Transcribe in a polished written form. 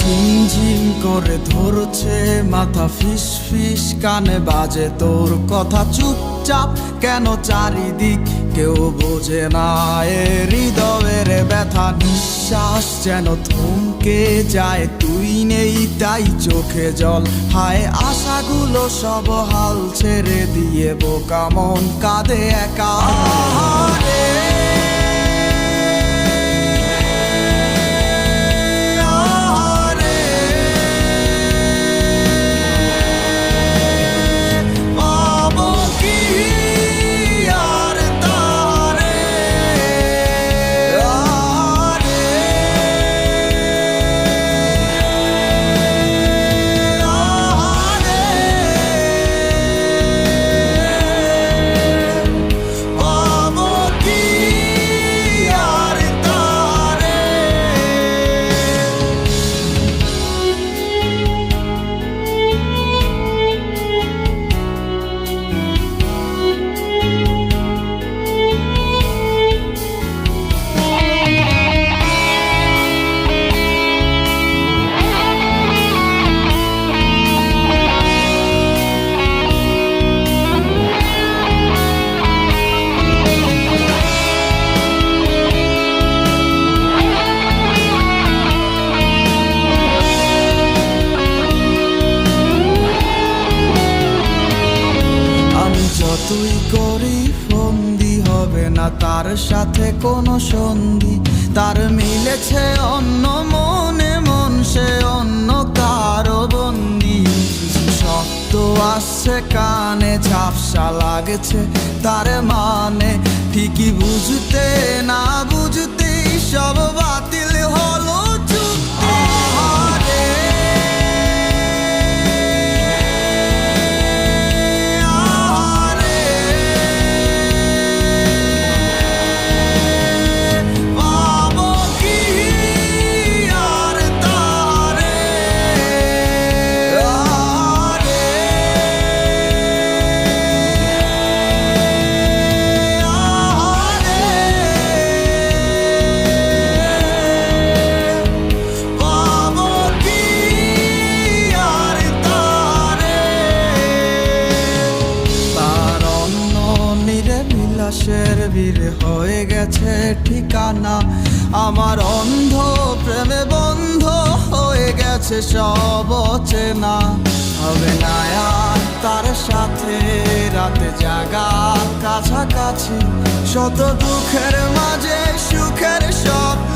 ঝিমঝিম করে ধরছে মাথা, ফিস ফিস কানে বাজে তোর কথা। চুপচাপ কেন চারিদিক কেউ বোঝে না এ হৃদয়ের ব্যথা। নিঃশ্বাস যেন থমকে যায়, তুই নেই তাই চোখে জল। হায় আশাগুলো সব হাল ছেড়ে দিয়ে বোকা মন কাঁদে একা। তুই করি ফন্দি হবে না তার সাথে কোনো সন্ধি। তার মিলেছে অন্য মনে মন, সে অন্য কারো বন্দি। শব্দ আসছে কানে, ঝাপসা লাগছে তার মানে। ঠিকই বুঝতে না বুঝতেই সব বাতিল হলো চুক্তি। বিলাসের ভিড় হয়ে গেছে ঠিকানা, আমার অন্ধ প্রেমে বন্ধ হয়ে গেছে সব অচেনা। হবে না আর তার সাথে রাতে জাগা কাছাকাছি, শত দুঃখের মাঝে সুখের স্বপ্ন।